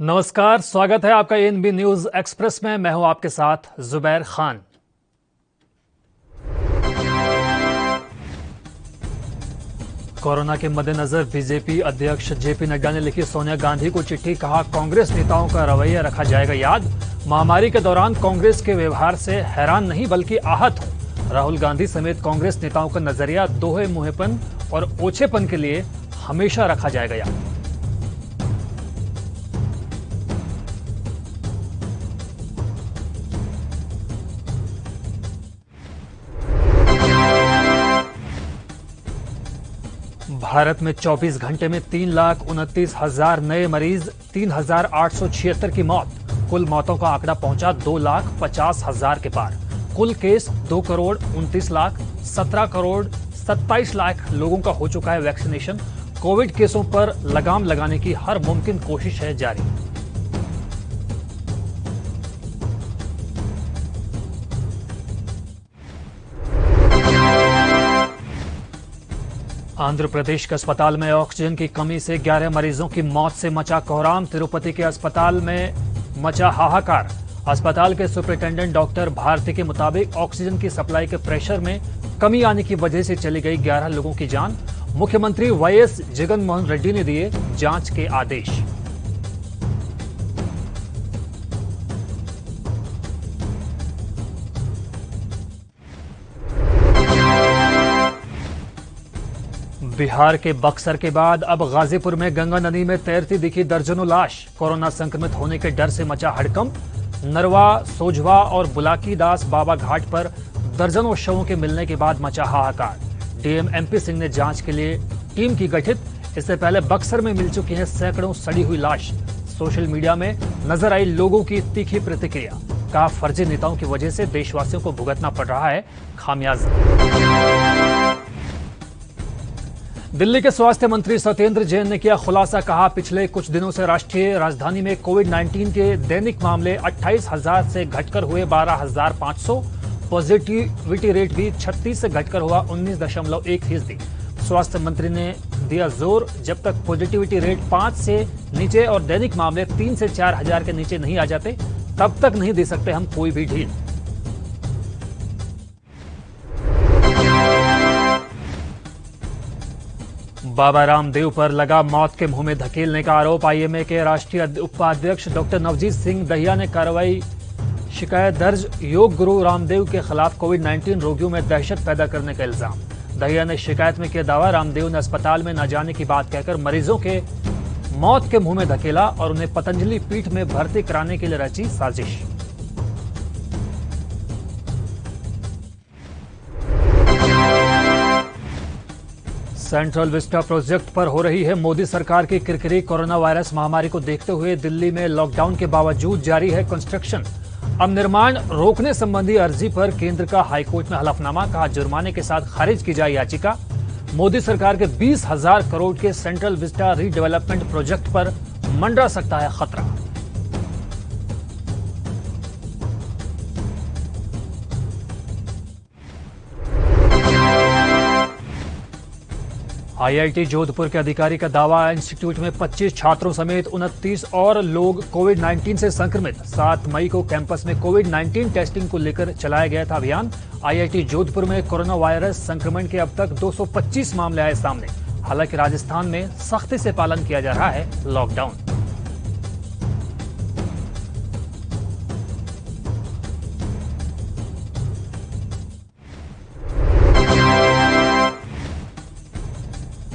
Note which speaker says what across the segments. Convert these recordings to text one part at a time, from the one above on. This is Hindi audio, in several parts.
Speaker 1: नमस्कार, स्वागत है आपका एएनबी न्यूज एक्सप्रेस में। मैं हूं आपके साथ जुबैर खान। कोरोना के मद्देनजर बीजेपी अध्यक्ष जेपी नड्डा ने लिखी सोनिया गांधी को चिट्ठी, कहा कांग्रेस नेताओं का रवैया रखा जाएगा याद। महामारी के दौरान कांग्रेस के व्यवहार से हैरान नहीं बल्कि आहत हूं। राहुल गांधी समेत कांग्रेस नेताओं का नजरिया दोहे मुंहेपन और ओछेपन के लिए हमेशा रखा जाएगा याद। भारत में 24 घंटे में 3,29,000 नए मरीज, 3,876 की मौत। कुल मौतों का आंकड़ा पहुंचा 2,50,000 के पार। कुल केस 2,29,00,000, 17,27,00,000 लोगों का हो चुका है वैक्सीनेशन। कोविड केसों पर लगाम लगाने की हर मुमकिन कोशिश है जारी। आंध्र प्रदेश के अस्पताल में ऑक्सीजन की कमी से 11 मरीजों की मौत से मचा कोहराम। तिरुपति के अस्पताल में मचा हाहाकार। अस्पताल के सुपरिटेंडेंट डॉक्टर भारती के मुताबिक ऑक्सीजन की सप्लाई के प्रेशर में कमी आने की वजह से चली गई 11 लोगों की जान। मुख्यमंत्री वाईएस जगनमोहन रेड्डी ने दिए जांच के आदेश। बिहार के बक्सर के बाद अब गाजीपुर में गंगा नदी में तैरती दिखी दर्जनों लाश। कोरोना संक्रमित होने के डर से मचा हड़कंप। नरवा, सोझवा और बुलाकी दास बाबा घाट पर दर्जनों शवों के मिलने के बाद मचा हाहाकार। डीएम एमपी सिंह ने जांच के लिए टीम की गठित। इससे पहले बक्सर में मिल चुकी हैं सैकड़ों सड़ी हुई लाश। सोशल मीडिया में नजर आई लोगों की तीखी प्रतिक्रिया। कहा फर्जी नेताओं की वजह से देशवासियों को भुगतना पड़ रहा है खामियाजा। दिल्ली के स्वास्थ्य मंत्री सत्येंद्र जैन ने किया खुलासा। कहा पिछले कुछ दिनों से राष्ट्रीय राजधानी में कोविड-19 के दैनिक मामले 28,000 से घटकर हुए 12,500। पॉजिटिविटी रेट भी 36 से घटकर हुआ 19.1%। स्वास्थ्य मंत्री ने दिया जोर, जब तक पॉजिटिविटी रेट 5 से नीचे और दैनिक मामले 3 से 4 हजार के नीचे नहीं आ जाते, तब तक नहीं दे सकते हम कोई भी ढील। बाबा रामदेव पर लगा मौत के मुंह में धकेलने का आरोप। आईएमए के राष्ट्रीय उपाध्यक्ष डॉक्टर नवजीत सिंह दहिया ने कार्रवाई शिकायत दर्ज। योग गुरु रामदेव के खिलाफ कोविड-19 रोगियों में दहशत पैदा करने का इल्जाम। दहिया ने शिकायत में किया दावा, रामदेव ने अस्पताल में न जाने की बात कहकर मरीजों के मौत के मुंह में धकेला और उन्हें पतंजलि पीठ में भर्ती कराने के लिए रची साजिश। सेंट्रल विस्टा प्रोजेक्ट पर हो रही है मोदी सरकार की किरकिरी। कोरोना वायरस महामारी को देखते हुए दिल्ली में लॉकडाउन के बावजूद जारी है कंस्ट्रक्शन। अब निर्माण रोकने संबंधी अर्जी पर केंद्र का हाईकोर्ट में हलफनामा। कहा जुर्माने के साथ खारिज की जाए याचिका। मोदी सरकार के 20,000 करोड़ के सेंट्रल विस्टा रीडेवलपमेंट प्रोजेक्ट पर मंडरा सकता है खतरा। आईआईटी जोधपुर के अधिकारी का दावा, इंस्टीट्यूट में 25 छात्रों समेत 29 और लोग कोविड-19 से संक्रमित। 7 मई को कैंपस में कोविड-19 टेस्टिंग को लेकर चलाया गया था अभियान। आईआईटी जोधपुर में कोरोना वायरस संक्रमण के अब तक 225 मामले आए सामने। हालांकि राजस्थान में सख्ती से पालन किया जा रहा है लॉकडाउन।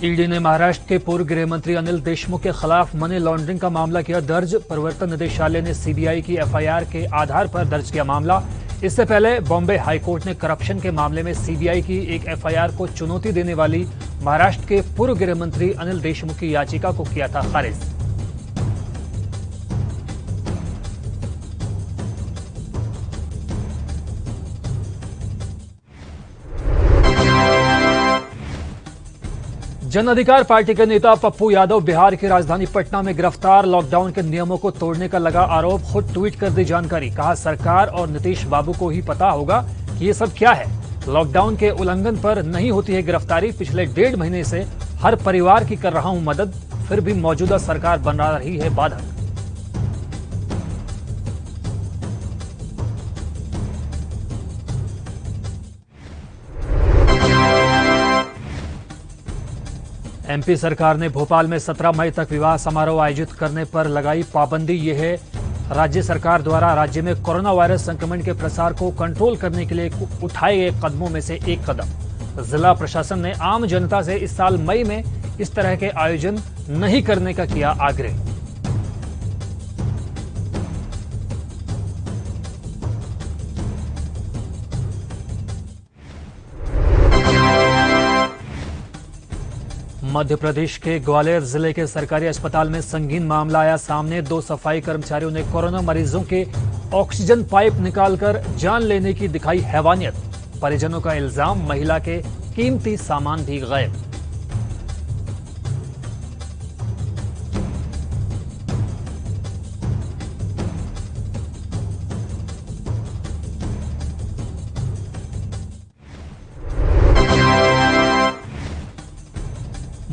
Speaker 1: ईडी ने महाराष्ट्र के पूर्व गृह मंत्री अनिल देशमुख के खिलाफ मनी लॉन्ड्रिंग का मामला किया दर्ज। प्रवर्तन निदेशालय ने सीबीआई की एफआईआर के आधार पर दर्ज किया मामला। इससे पहले बॉम्बे हाईकोर्ट ने करप्शन के मामले में सीबीआई की एक एफआईआर को चुनौती देने वाली महाराष्ट्र के पूर्व गृह मंत्री अनिल देशमुख की याचिका को किया था खारिज। जन अधिकार पार्टी के नेता पप्पू यादव बिहार की राजधानी पटना में गिरफ्तार। लॉकडाउन के नियमों को तोड़ने का लगा आरोप। खुद ट्वीट कर दी जानकारी। कहा सरकार और नीतीश बाबू को ही पता होगा कि ये सब क्या है। लॉकडाउन के उल्लंघन पर नहीं होती है गिरफ्तारी। पिछले 1.5 महीने से हर परिवार की कर रहा हूं मदद, फिर भी मौजूदा सरकार बना रही है बाधक। एमपी सरकार ने भोपाल में 17 मई तक विवाह समारोह आयोजित करने पर लगाई पाबंदी। ये है राज्य सरकार द्वारा राज्य में कोरोना वायरस संक्रमण के प्रसार को कंट्रोल करने के लिए उठाए गए कदमों में से एक कदम। जिला प्रशासन ने आम जनता से इस साल मई में इस तरह के आयोजन नहीं करने का किया आग्रह। मध्य प्रदेश के ग्वालियर जिले के सरकारी अस्पताल में संगीन मामला आया सामने। 2 सफाई कर्मचारियों ने कोरोना मरीजों के ऑक्सीजन पाइप निकालकर जान लेने की दिखाई हैवानियत। परिजनों का इल्जाम, महिला के कीमती सामान भी गायब।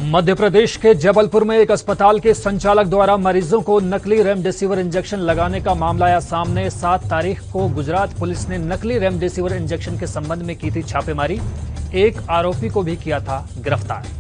Speaker 1: मध्य प्रदेश के जबलपुर में एक अस्पताल के संचालक द्वारा मरीजों को नकली रेमडेसिविर इंजेक्शन लगाने का मामला आया सामने। 7 तारीख को गुजरात पुलिस ने नकली रेमडेसिविर इंजेक्शन के संबंध में की थी छापेमारी। एक आरोपी को भी किया था गिरफ्तार।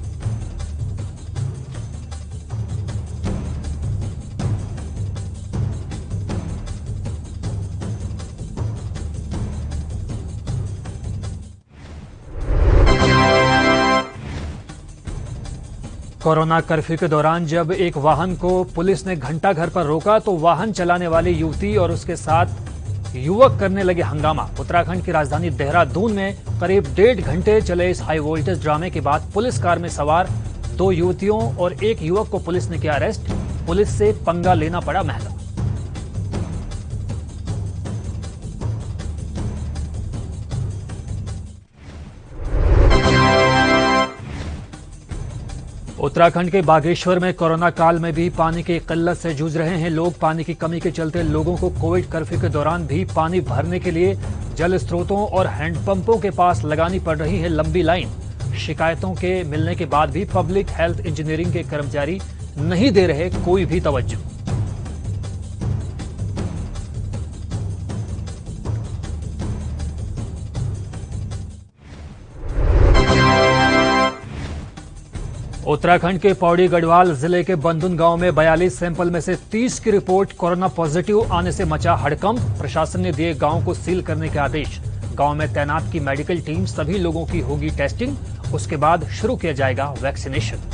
Speaker 1: कोरोना कर्फ्यू के दौरान जब एक वाहन को पुलिस ने घंटा घर पर रोका तो वाहन चलाने वाली युवती और उसके साथ युवक करने लगे हंगामा। उत्तराखंड की राजधानी देहरादून में करीब 1.5 घंटे चले इस हाई वोल्टेज ड्रामे के बाद पुलिस कार में सवार 2 युवतियों और एक युवक को पुलिस ने किया अरेस्ट। पुलिस से पंगा लेना पड़ा महंगा। उत्तराखंड के बागेश्वर में कोरोना काल में भी पानी की किल्लत से जूझ रहे हैं लोग। पानी की कमी के चलते लोगों को कोविड कर्फ्यू के दौरान भी पानी भरने के लिए जल स्रोतों और हैंडपंपों के पास लगानी पड़ रही है लंबी लाइन। शिकायतों के मिलने के बाद भी पब्लिक हेल्थ इंजीनियरिंग के कर्मचारी नहीं दे रहे कोई भी तवज्जो। उत्तराखंड के पौड़ी गढ़वाल जिले के बंदुन गांव में 42 सैंपल में से 30 की रिपोर्ट कोरोना पॉजिटिव आने से मचा हड़कंप। प्रशासन ने दिए गांव को सील करने के आदेश। गांव में तैनात की मेडिकल टीम सभी लोगों की होगी टेस्टिंग, उसके बाद शुरू किया जाएगा वैक्सीनेशन।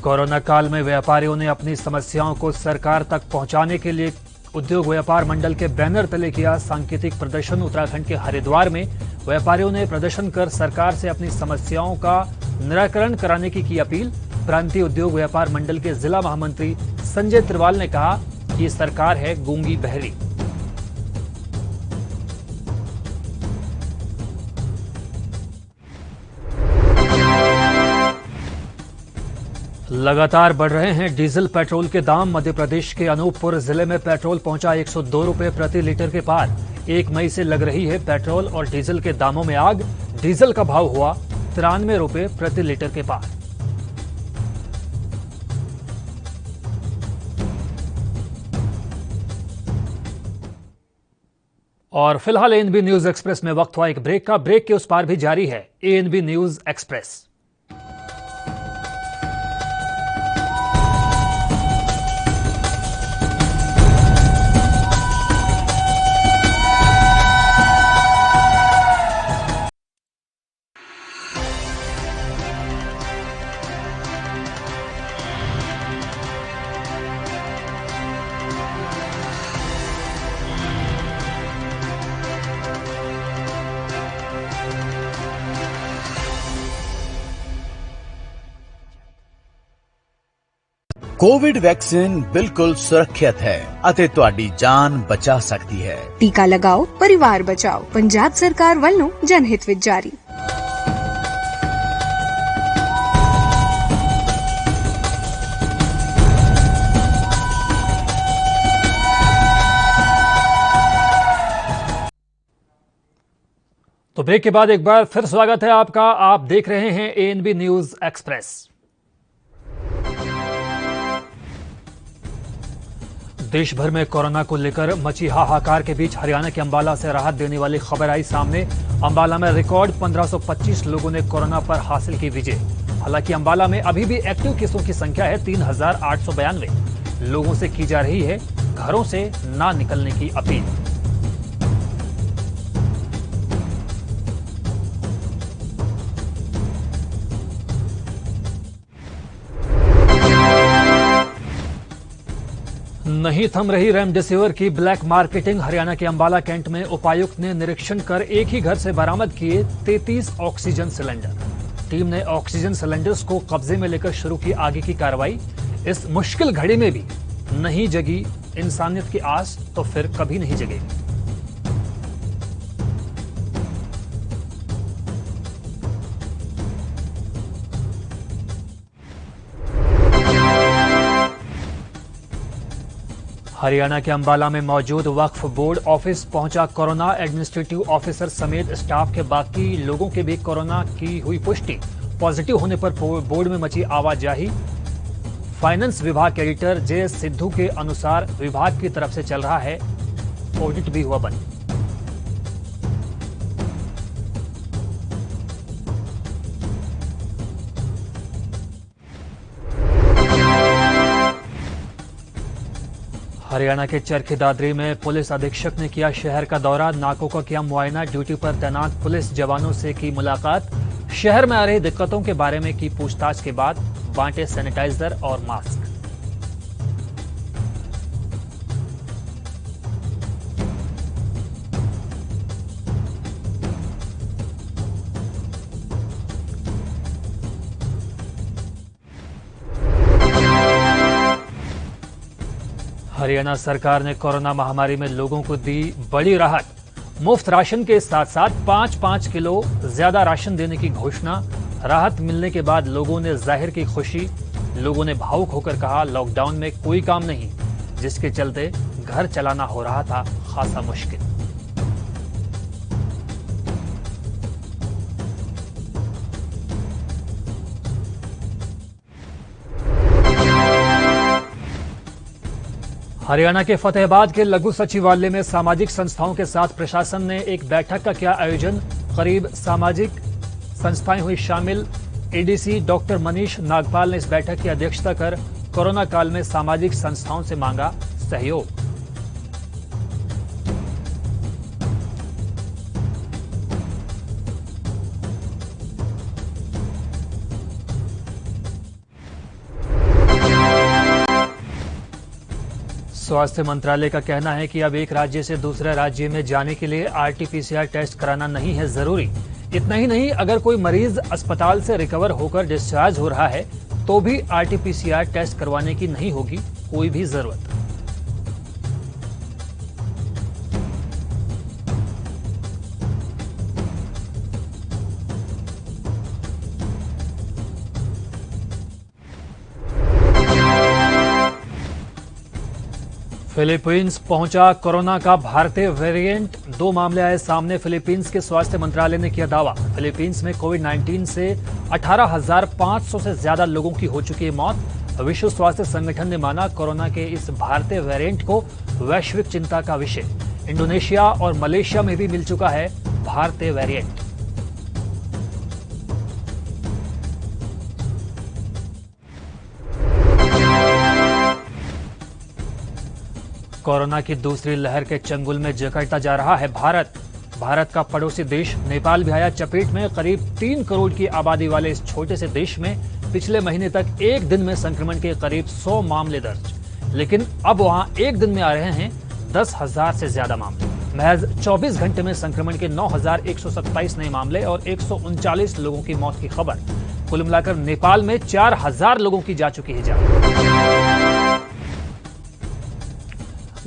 Speaker 1: कोरोना काल में व्यापारियों ने अपनी समस्याओं को सरकार तक पहुंचाने के लिए उद्योग व्यापार मंडल के बैनर तले किया सांकेतिक प्रदर्शन। उत्तराखंड के हरिद्वार में व्यापारियों ने प्रदर्शन कर सरकार से अपनी समस्याओं का निराकरण कराने की अपील। प्रांतीय उद्योग व्यापार मंडल के जिला महामंत्री संजय त्रिवाल ने कहा कि ये सरकार है गूंगी बहरी। लगातार बढ़ रहे हैं डीजल पेट्रोल के दाम। मध्य प्रदेश के अनूपपुर जिले में पेट्रोल पहुंचा 102 रुपए प्रति लीटर के पार। 1 मई से लग रही है पेट्रोल और डीजल के दामों में आग। डीजल का भाव हुआ 93 रुपए प्रति लीटर के पार। और फिलहाल एएनबी न्यूज एक्सप्रेस में वक्त हुआ एक ब्रेक का। ब्रेक के उस पार भी जारी है ANB news express.
Speaker 2: Covid vaccine बिल्कुल सुरक्षित है ਅਤੇ ਤੁਹਾਡੀ ਜਾਨ ਬਚਾ ਸਕਦੀ ਹੈ।
Speaker 3: टीका लगाओ, परिवार बचाओ। पंजाब सरकार ਵੱਲੋਂ जनहित ਵਿੱਚ जारी।
Speaker 1: तो ब्रेक के बाद एक बार फिर स्वागत है आपका। आप देख रहे हैं एएनबी न्यूज एक्सप्रेस। देश भर में कोरोना को लेकर मची हाहाकार के बीच हरियाणा के अंबाला से राहत देने वाली खबर आई सामने। अंबाला में रिकॉर्ड 1525 लोगों ने कोरोना पर हासिल की विजय। हालांकि अंबाला में अभी भी एक्टिव केसों की संख्या है 3892। लोगों से की जा रही है घरों से ना निकलने की अपील। नहीं थम रही रेमडेसिविर की ब्लैक मार्केटिंग। हरियाणा के अंबाला कैंट में उपायुक्त ने निरीक्षण कर एक ही घर से बरामद किए 33 ऑक्सीजन सिलेंडर। टीम ने ऑक्सीजन सिलेंडर्स को कब्जे में लेकर शुरू की आगे की कार्रवाई। इस मुश्किल घड़ी में भी नहीं जगी इंसानियत की आस तो फिर कभी नहीं जगेगी। हरियाणा के अंबाला में मौजूद वक्फ बोर्ड ऑफिस पहुंचा कोरोना। एडमिनिस्ट्रेटिव ऑफिसर समेत स्टाफ के बाकी लोगों के भी कोरोना की हुई पुष्टि। पॉजिटिव होने पर बोर्ड में मची आवाजाही। फाइनेंस विभाग के एडिटर जे.एस. सिद्धू के अनुसार विभाग की तरफ से चल रहा है ऑडिट भी हुआ बंद। हरियाणा के चरखी दादरी में पुलिस अधीक्षक ने किया शहर का दौरा। नाकों का किया मुआयना। ड्यूटी पर तैनात पुलिस जवानों से की मुलाकात। शहर में आ रही दिक्कतों के बारे में की पूछताछ के बाद बांटे सैनिटाइजर और मास्क। हरियाणा सरकार ने कोरोना महामारी में लोगों को दी बड़ी राहत। मुफ्त राशन के साथ साथ 5-5 किलो ज्यादा राशन देने की घोषणा। राहत मिलने के बाद लोगों ने जाहिर की खुशी। लोगों ने भावुक होकर कहा, लॉकडाउन में कोई काम नहीं, जिसके चलते घर चलाना हो रहा था खासा मुश्किल। हरियाणा के फतेहाबाद के लघु सचिवालय में सामाजिक संस्थाओं के साथ प्रशासन ने एक बैठक का किया आयोजन। करीब सामाजिक संस्थाएं हुई शामिल। एडीसी डॉक्टर मनीष नागपाल ने इस बैठक की अध्यक्षता कर कोरोना काल में सामाजिक संस्थाओं से मांगा सहयोग। स्वास्थ्य मंत्रालय का कहना है कि अब एक राज्य से दूसरे राज्य में जाने के लिए आरटीपीसीआर टेस्ट कराना नहीं है जरूरी। इतना ही नहीं, अगर कोई मरीज अस्पताल से रिकवर होकर डिस्चार्ज हो रहा है तो भी आरटीपीसीआर टेस्ट करवाने की नहीं होगी कोई भी जरूरत। फिलीपींस पहुंचा कोरोना का भारतीय वेरिएंट। 2 मामले आए सामने। फिलीपींस के स्वास्थ्य मंत्रालय ने किया दावा, फिलीपींस में कोविड-19 से 18,500 से ज्यादा लोगों की हो चुकी है मौत। विश्व स्वास्थ्य संगठन ने माना कोरोना के इस भारतीय वेरिएंट को वैश्विक चिंता का विषय। इंडोनेशिया और मलेशिया में भी मिल चुका है भारतीय वेरिएंट। कोरोना की दूसरी लहर के चंगुल में जकड़ता जा रहा है भारत। भारत का पड़ोसी देश नेपाल भी आया चपेट में। करीब 3 करोड़ की आबादी वाले इस छोटे से देश में पिछले महीने तक एक दिन में संक्रमण के करीब 100 मामले दर्ज, लेकिन अब वहां एक दिन में आ रहे हैं 10,000 से ज्यादा मामले। महज 24 घंटे में संक्रमण के 9,127 नए मामले और 139 लोगों की मौत की खबर। कुल मिलाकर नेपाल में 4,000 लोगों की जा चुकी है जान।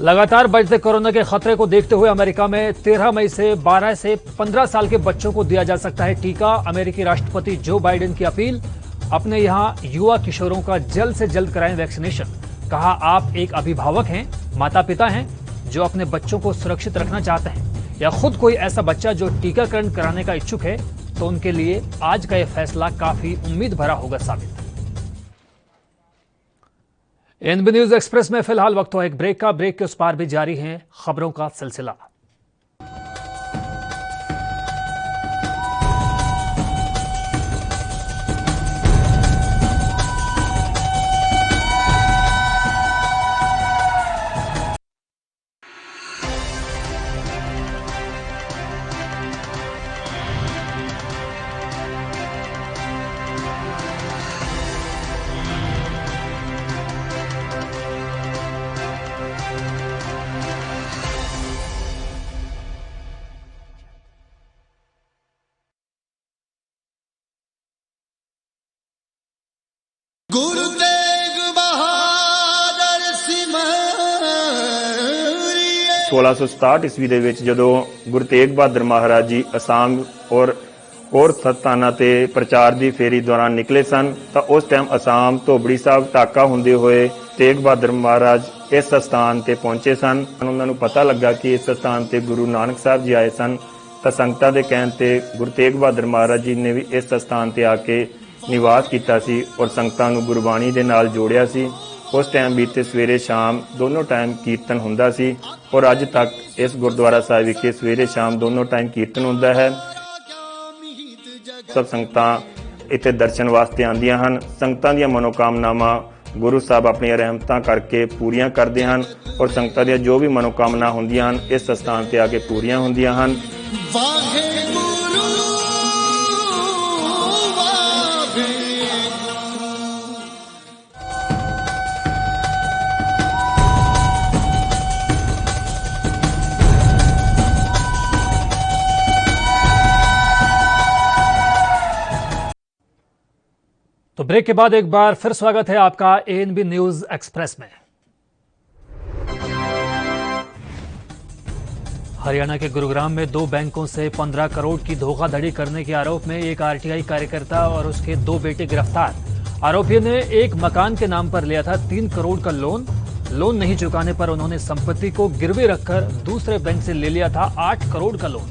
Speaker 1: लगातार बढ़ते कोरोना के खतरे को देखते हुए अमेरिका में 13 मई से 12 से 15 साल के बच्चों को दिया जा सकता है टीका। अमेरिकी राष्ट्रपति जो बाइडेन की अपील, अपने यहां युवा किशोरों का जल्द से जल्द कराएं वैक्सीनेशन। कहा, आप एक अभिभावक हैं, माता पिता हैं जो अपने बच्चों को सुरक्षित रखना चाहते हैं, या खुद कोई ऐसा बच्चा जो टीकाकरण कराने का इच्छुक है, तो उनके लिए आज का यह फैसला काफी उम्मीद भरा होगा साबित। एनबी न्यूज एक्सप्रेस में फिलहाल वक्त हो एक ब्रेक का। ब्रेक के उस पार भी जारी है खबरों का सिलसिला।
Speaker 4: गुरु तेग बहादुर सिमरिए
Speaker 5: 1667 ਈਸਵੀ ਦੇ ਵਿੱਚ ਜਦੋਂ ਗੁਰੂ ਤੇਗ ਬਹਾਦਰ ਮਹਾਰਾਜ ਜੀ ਅਸਾਮ ਔਰ ਹੋਰ ਸਥਾਨਾਂ ਤੇ ਪ੍ਰਚਾਰ ਦੀ ਫੇਰੀ ਦੌਰਾਨ ਨਿਕਲੇ ਸਨ ਤਾਂ ਉਸ ਟਾਈਮ ਅਸਾਮ ਧੋਬੜੀ ਸਾਹਿਬ ਟਾਕਾ ਹੁੰਦੇ ਹੋਏ ਤੇਗ ਬਹਾਦਰ ਮਹਾਰਾਜ ਇਸ ਸਥਾਨ ਤੇ ਪਹੁੰਚੇ ਸਨ। ਉਹਨਾਂ ਨੂੰ ਪਤਾ ਲੱਗਾ ਕਿ ਇਸ ਸਥਾਨ ਤੇ ਗੁਰੂ ਨਾਨਕ ਸਾਹਿਬ ਜੀ ਆਏ ਸਨ ਤਾਂ ਸੰਗਤਾਂ ਦੇ ਕਹਿਣ ਤੇ ਗੁਰੂ ਤੇਗ ਬਹਾਦਰ ਮਹਾਰਾਜ ਜੀ ਨੇ ਵੀ ਇਸ ਸਥਾਨ ਤੇ ਆ ਕੇ ਨਿਵਾਸ ਕੀਤਾ ਸੀ ਔਰ ਸੰਗਤਾਂ ਨੂੰ ਗੁਰਬਾਣੀ ਦੇ ਨਾਲ ਜੋੜਿਆ ਸੀ। ਉਸ ਟਾਈਮ ਬੀਤੇ ਸਵੇਰੇ ਸ਼ਾਮ ਦੋਨੋਂ ਟਾਈਮ ਕੀਰਤਨ ਹੁੰਦਾ ਸੀ ਔਰ ਅੱਜ ਤੱਕ ਇਸ ਗੁਰਦੁਆਰਾ ਸਾਹਿਬ ਵਿਖੇ ਸਵੇਰੇ ਸ਼ਾਮ ਦੋਨੋਂ ਟਾਈਮ ਕੀਰਤਨ ਹੁੰਦਾ ਹੈ। ਸਭ ਸੰਗਤਾਂ ਇੱਥੇ ਦਰਸ਼ਨ ਵਾਸਤੇ ਆਉਂਦੀਆਂ ਹਨ। ਸੰਗਤਾਂ ਦੀਆਂ ਮਨੋਕਾਮਨਾਵਾਂ ਗੁਰੂ ਸਾਹਿਬ ਆਪਣੀਆਂ ਰਹਿਮਤਾਂ ਕਰਕੇ ਪੂਰੀਆਂ ਕਰਦੇ ਹਨ ਔਰ ਸੰਗਤਾਂ ਦੀਆਂ ਜੋ ਵੀ ਮਨੋਕਾਮਨਾ ਹੁੰਦੀਆਂ ਹਨ ਇਸ ਸਥਾਨ ਤੇ ਆ ਕੇ ਪੂਰੀਆਂ ਹੁੰਦੀਆਂ ਹਨ।
Speaker 1: तो ब्रेक के बाद एक बार फिर स्वागत है आपका एएनबी न्यूज एक्सप्रेस में। हरियाणा के गुरुग्राम में 2 बैंकों से 15 करोड़ की धोखाधड़ी करने के आरोप में एक आरटीआई कार्यकर्ता और उसके 2 बेटे गिरफ्तार। आरोपियों ने एक मकान के नाम पर लिया था 3 करोड़ का लोन नहीं चुकाने पर उन्होंने संपत्ति को गिरवी रखकर दूसरे बैंक से ले लिया था 8 करोड़ का लोन।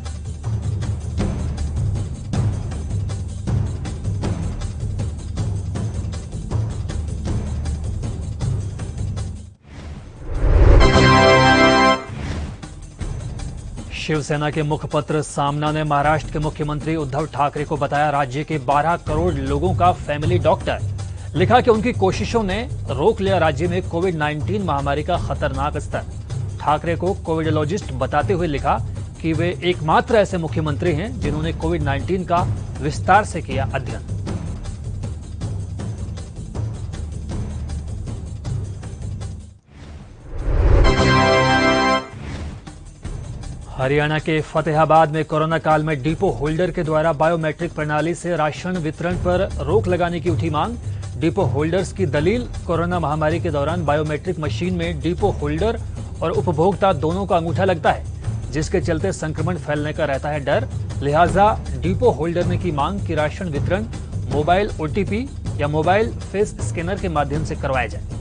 Speaker 1: शिवसेना के मुखपत्र सामना ने महाराष्ट्र के मुख्यमंत्री उद्धव ठाकरे को बताया राज्य के 12 करोड़ लोगों का फैमिली डॉक्टर। लिखा कि उनकी कोशिशों ने रोक लिया राज्य में कोविड-19 महामारी का खतरनाक स्तर। ठाकरे को कोविडोलॉजिस्ट बताते हुए लिखा कि वे एकमात्र ऐसे मुख्यमंत्री हैं जिन्होंने कोविड-19 का विस्तार से किया अध्ययन। हरियाणा के फतेहाबाद में कोरोना काल में डिपो होल्डर के द्वारा बायोमेट्रिक प्रणाली से राशन वितरण पर रोक लगाने की उठी मांग। डिपो होल्डर्स की दलील कोरोना महामारी के दौरान बायोमेट्रिक मशीन में डिपो होल्डर और उपभोक्ता दोनों का अंगूठा लगता है, जिसके चलते संक्रमण फैलने का रहता है डर। लिहाजा डिपो होल्डर ने की मांग कि राशन वितरण मोबाइल ओटीपी या मोबाइल फेस स्कैनर के माध्यम से करवाया जाए।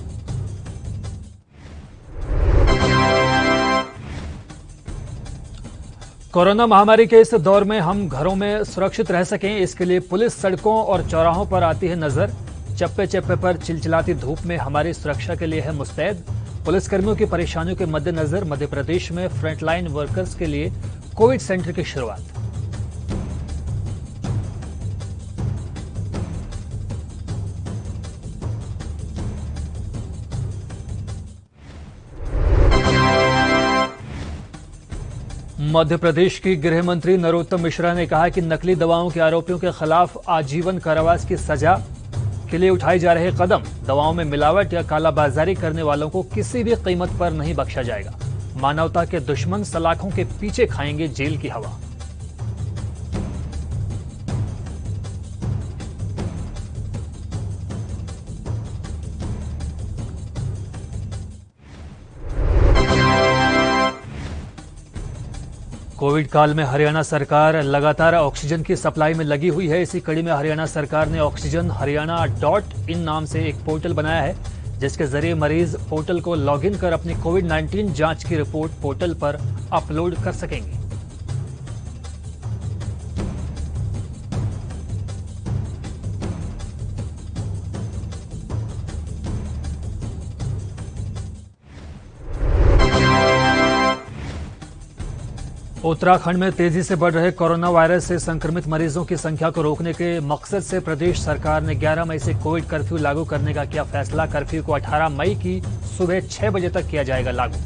Speaker 1: कोरोना महामारी के इस दौर में हम घरों में सुरक्षित रह सकें, इसके लिए पुलिस सड़कों और चौराहों पर आती है नजर। चप्पे चप्पे पर चिलचिलाती धूप में हमारी सुरक्षा के लिए है मुस्तैद। पुलिसकर्मियों की परेशानियों के मद्देनजर मध्य प्रदेश में फ्रंटलाइन वर्कर्स के लिए कोविड सेंटर की शुरुआत। मध्य प्रदेश की गृह मंत्री नरोत्तम मिश्रा ने कहा कि नकली दवाओं के आरोपियों के खिलाफ आजीवन कारावास की सजा के लिए उठाए जा रहे कदम। दवाओं में मिलावट या कालाबाजारी करने वालों को किसी भी कीमत पर नहीं बख्शा जाएगा। मानवता के दुश्मन सलाखों के पीछे खाएंगे जेल की हवा। कोविड काल में हरियाणा सरकार लगातार ऑक्सीजन की सप्लाई में लगी हुई है। इसी कड़ी में हरियाणा सरकार ने ऑक्सीजन हरियाणा.in नाम से एक पोर्टल बनाया है, जिसके जरिए मरीज पोर्टल को लॉगिन कर अपनी कोविड-19 जांच की रिपोर्ट पोर्टल पर अपलोड कर सकेंगे। उत्तराखंड में तेजी से बढ़ रहे कोरोना वायरस से संक्रमित मरीजों की संख्या को रोकने के मकसद से प्रदेश सरकार ने 11 मई से कोविड कर्फ्यू लागू करने का किया फैसला। कर्फ्यू को 18 मई की सुबह 6 बजे तक किया जाएगा लागू।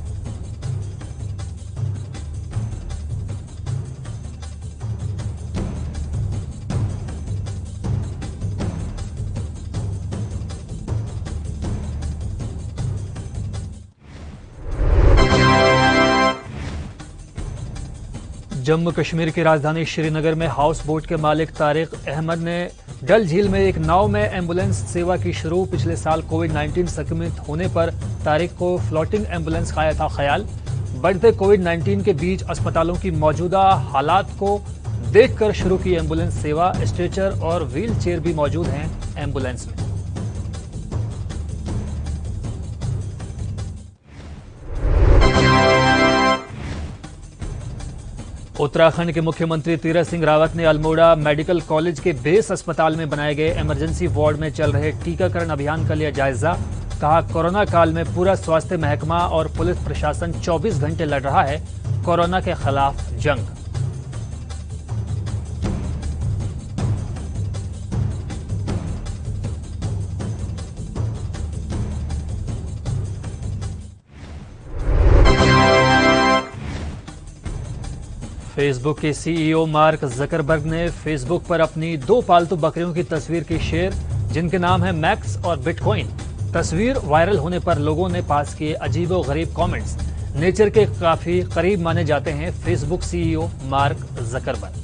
Speaker 1: जम्मू कश्मीर की राजधानी श्रीनगर में हाउस बोट के मालिक तारिक अहमद ने डल झील में एक नाव में एम्बुलेंस सेवा की शुरू। पिछले साल कोविड-19 संक्रमित होने पर तारिक को फ्लोटिंग एम्बुलेंस का आया था ख्याल। बढ़ते कोविड-19 के बीच अस्पतालों की मौजूदा हालात को देखकर शुरू की एम्बुलेंस सेवा। स्ट्रेचर और व्हील चेयर भी मौजूद हैं एम्बुलेंस में। उत्तराखंड के मुख्यमंत्री तीरथ सिंह रावत ने अल्मोड़ा मेडिकल कॉलेज के बेस अस्पताल में बनाए गए इमरजेंसी वार्ड में चल रहे टीकाकरण अभियान का लिया जायजा। कहा, कोरोना काल में पूरा स्वास्थ्य महकमा और पुलिस प्रशासन 24 घंटे लड़ रहा है कोरोना के खिलाफ जंग। फेसबुक के सीईओ मार्क जकरबर्ग ने फेसबुक पर अपनी 2 पालतू बकरियों की तस्वीर की शेयर, जिनके नाम है मैक्स और बिटकॉइन। तस्वीर वायरल होने पर लोगों ने पास किए अजीबोगरीब कमेंट्स। नेचर के काफी करीब माने जाते हैं Facebook CEO mark Zuckerberg.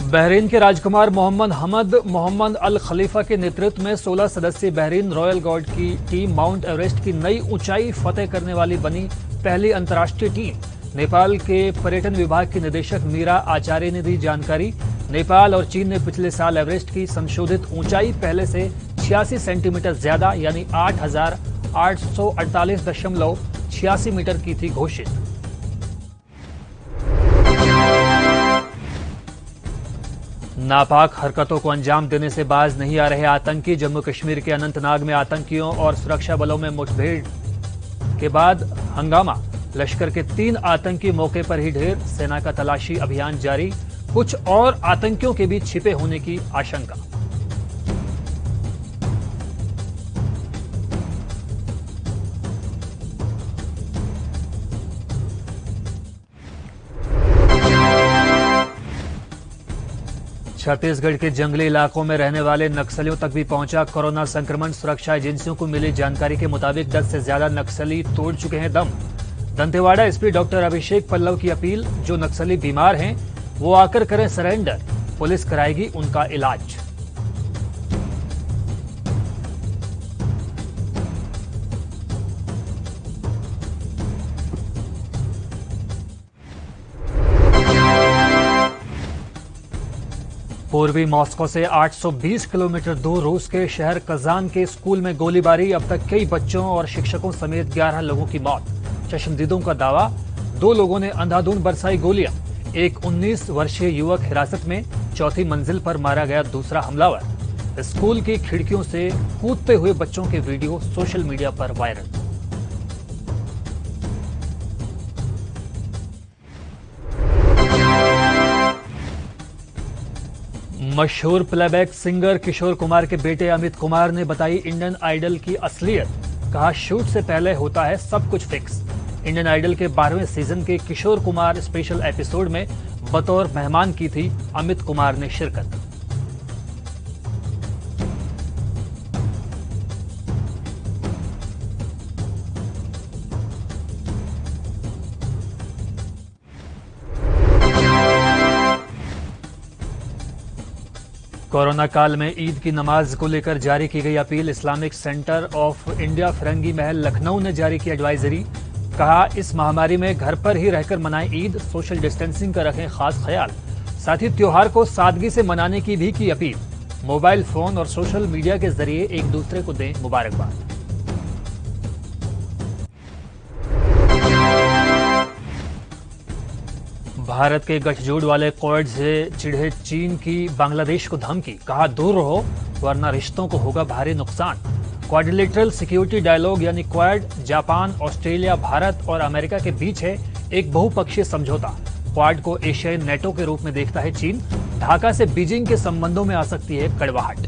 Speaker 1: Bahrain के राजकुमार मोहम्मद अल खलीफा के नेतृत्व में 16 सदस्यीय बहरीन रॉयल गार्ड की टीम माउंट एवरेस्ट की नई ऊंचाई फतेह करने वाली बनी पहली अंतर्राष्ट्रीय टीम। नेपाल के पर्यटन विभाग की निदेशक मीरा आचार्य ने दी जानकारी। नेपाल और चीन ने पिछले साल एवरेस्ट की संशोधित ऊंचाई पहले से 86 सेंटीमीटर ज्यादा यानी 8,848.86 मीटर की थी घोषित। नापाक हरकतों को अंजाम देने से बाज नहीं आ रहे आतंकी। जम्मू कश्मीर के अनंतनाग में आतंकियों और सुरक्षा बलों में मुठभेड़ के बाद हंगामा। लश्कर के 3 आतंकी मौके पर ही ढेर। सेना का तलाशी अभियान जारी। कुछ और आतंकियों के बीच छिपे होने की आशंका। छत्तीसगढ़ के जंगली इलाकों में रहने वाले नक्सलियों तक भी पहुंचा कोरोना संक्रमण। सुरक्षा एजेंसियों को मिली जानकारी के मुताबिक 10 से ज्यादा नक्सली तोड़ चुके हैं दम। दंतेवाड़ा एसपी डॉक्टर अभिषेक पल्लव की अपील, जो नक्सली बीमार हैं वो आकर करें सरेंडर, पुलिस कराएगी उनका इलाज। पूर्वी मॉस्को से 820 किलोमीटर दूर रूस के शहर कजान के स्कूल में गोलीबारी। अब तक कई बच्चों और शिक्षकों समेत 11 लोगों की मौत। चश्मदीदों का दावा, 2 लोगों ने अंधाधुंध बरसाई गोलियां। एक 19 वर्षीय युवक हिरासत में। 4थी मंजिल पर मारा गया दूसरा हमलावर। स्कूल की खिड़कियों से कूदते हुए बच्चों के वीडियो सोशल मीडिया पर वायरल। मशहूर प्लेबैक सिंगर किशोर कुमार के बेटे अमित कुमार ने बताई इंडियन आइडल की असलियत। कहा, शूट से पहले होता है सब कुछ फिक्स। इंडियन आइडल के 12वें सीजन के किशोर कुमार स्पेशल एपिसोड में बतौर मेहमान की थी अमित कुमार ने शिरकत। कोरोना काल में ईद की नमाज को लेकर जारी की गई अपील। Islamic centre of India Firangi Mahal Lucknow ने जारी की एडवाइजरी। कहा, इस महामारी में घर पर ही रहकर मनाएं ईद, सोशल डिस्टेंसिंग का रखें खास ख्याल। साथ ही त्योहार को सादगी से मनाने की भी की अपील। मोबाइल फोन और सोशल मीडिया के जरिए एक दूसरे को दें मुबारकबाद। भारत के गठजोड़ वाले क्वाड से चिढ़े चीन की बांग्लादेश को धमकी, कहा दूर रहो वरना रिश्तों को होगा भारी नुकसान। क्वाड्रिलेटरल सिक्योरिटी डायलॉग यानी क्वाड जापान, ऑस्ट्रेलिया, भारत और अमेरिका के बीच है एक बहुपक्षीय समझौता। क्वाड को एशियाई नेटो के रूप में देखता है चीन। ढाका से बीजिंग के संबंधों में आ सकती है कड़वाहट।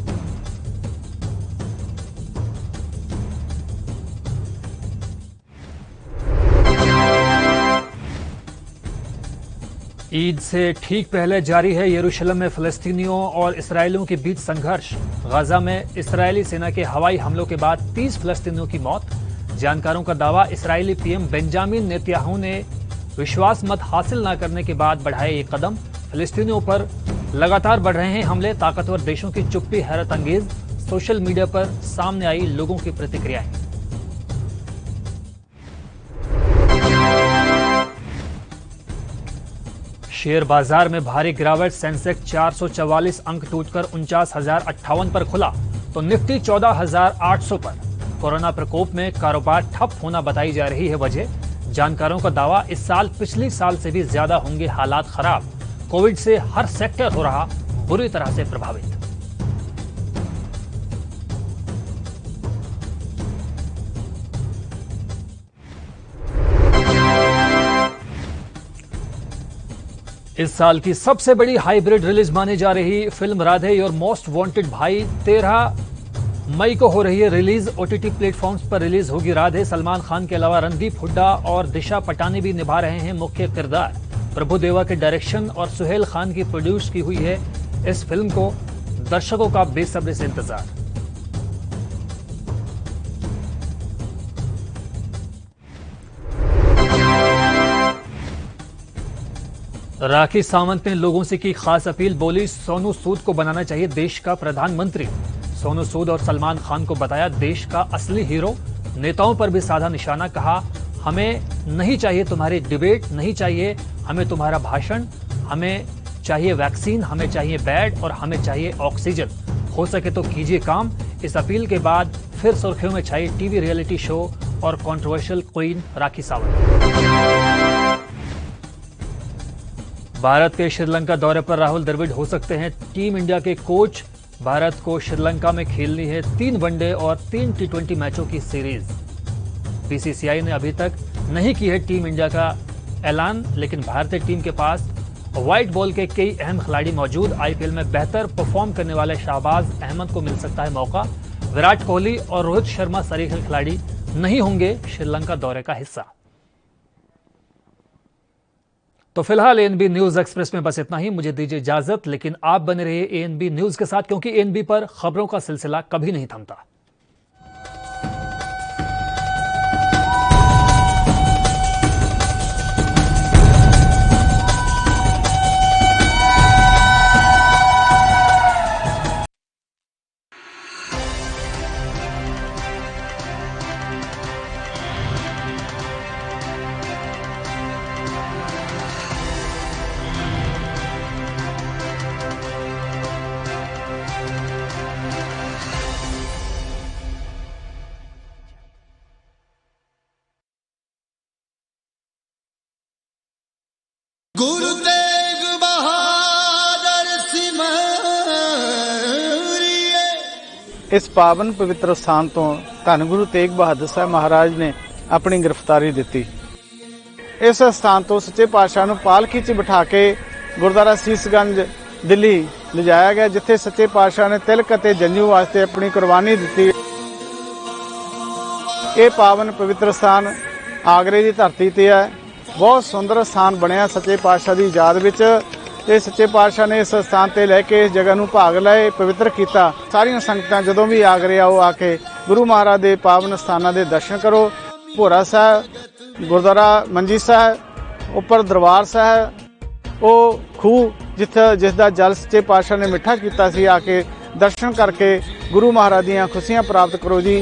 Speaker 1: ईद से ठीक पहले जारी है यरूशलेम में फिलिस्तीनियों और इसराइलियों के बीच संघर्ष। गाजा में इस्राएली सेना के हवाई हमलों के बाद 30 फिलिस्तीनियों की मौत। जानकारों का दावा, इस्राएली पीएम बेंजामिन नेतन्याहू ने विश्वास मत हासिल न करने के बाद बढ़ाए ये कदम। फिलिस्तीनियों पर लगातार बढ़ रहे हैं हमले। ताकतवर देशों की चुप्पी हैरत अंगेज। सोशल मीडिया पर सामने आई लोगों की प्रतिक्रियाएं। शेयर बाजार में भारी गिरावट। सेंसेक्स 444 अंक टूटकर 49,058 पर खुला तो निफ्टी 14,800 पर। कोरोना प्रकोप में कारोबार ठप होना बताई जा रही है वजह। जानकारों का दावा, इस साल पिछले साल से भी ज्यादा होंगे हालात खराब। कोविड से हर सेक्टर हो रहा बुरी तरह से प्रभावित। इस साल की सबसे बड़ी हाइब्रिड रिलीज मानी जा रही film Radhe your most wanted भाई 13 मई को हो रही है रिलीज। ओटीटी प्लेटफॉर्म्स पर रिलीज होगी राधे। सलमान खान के अलावा रणदीप हुड्डा और दिशा पटानी भी निभा रहे हैं मुख्य किरदार। प्रभुदेवा के डायरेक्शन और सुहेल खान की प्रोड्यूस की हुई है इस फिल्म को। दर्शकों का बेसब्री से इंतजार। राखी सावंत ने लोगों से की खास अपील। बोली, सोनू सूद को बनाना चाहिए देश का प्रधानमंत्री। सोनू सूद और सलमान खान को बताया देश का असली हीरो। नेताओं पर भी साधा निशाना। कहा, हमें नहीं चाहिए तुम्हारी डिबेट, नहीं चाहिए हमें तुम्हारा भाषण, हमें चाहिए वैक्सीन, हमें चाहिए बेड और हमें चाहिए ऑक्सीजन। हो सके तो कीजिए काम। इस अपील के बाद फिर सुर्खियों में छाई टीवी रियलिटी शो और कंट्रोवर्शियल क्वीन राखी सावंत। भारत के श्रीलंका दौरे पर राहुल द्रविड़ हो सकते हैं टीम इंडिया के कोच। भारत को श्रीलंका में खेलनी है 3 वनडे और 3 T20 मैचों की सीरीज। बीसीसीआई ने अभी तक नहीं की है टीम इंडिया का ऐलान, लेकिन भारतीय टीम के पास व्हाइट बॉल के कई अहम खिलाड़ी मौजूद। आईपीएल में बेहतर परफॉर्म करने वाले शाहबाज अहमद को मिल सकता है मौका। विराट कोहली और रोहित शर्मा सरीखे खिलाड़ी नहीं होंगे श्रीलंका दौरे का हिस्सा। तो फिलहाल एएनबी न्यूज एक्सप्रेस में बस इतना ही। मुझे दीजिए इजाजत, लेकिन आप बने रहिए एएनबी न्यूज के साथ, क्योंकि एएनबी पर खबरों का सिलसिला कभी नहीं थमता।
Speaker 4: गुरु तेग बहादुर सिमरिए।
Speaker 6: इस पावन पवित्र स्थान तो धन गुरु तेग बहादुर साहब महाराज ने अपनी गिरफ्तारी दी। इस स्थान तो सच्चे पातशाह नूं पालकी च बिठा के गुरुद्वारा सीसगंज दिल्ली लिजाया गया, जिथे सच्चे पातशाह ने तिलक अते जंजू वास्ते अपनी कुर्बानी दी। ये पावन पवित्र स्थान आगरे की धरती ते है। बहुत सुंदर स्थान बनया सच्चे पातशाह की याद विच। ते सच्चे पातशाह ने इस स्थान ते लैके इस जगह नूं भाग लाए, पवित्र किया। सारियां संगतां जदों भी आगरे आओ आके गुरु महाराज के पावन स्थानां दे दर्शन करो। भोरा साहब, गुरुद्वारा मंजी साहब, उपर दरबार साहब, वो खूह जिसका जल सच्चे पातशाह ने मिठा किया सी, आके दर्शन करके गुरु महाराज दीयां खुशियां प्राप्त करो जी।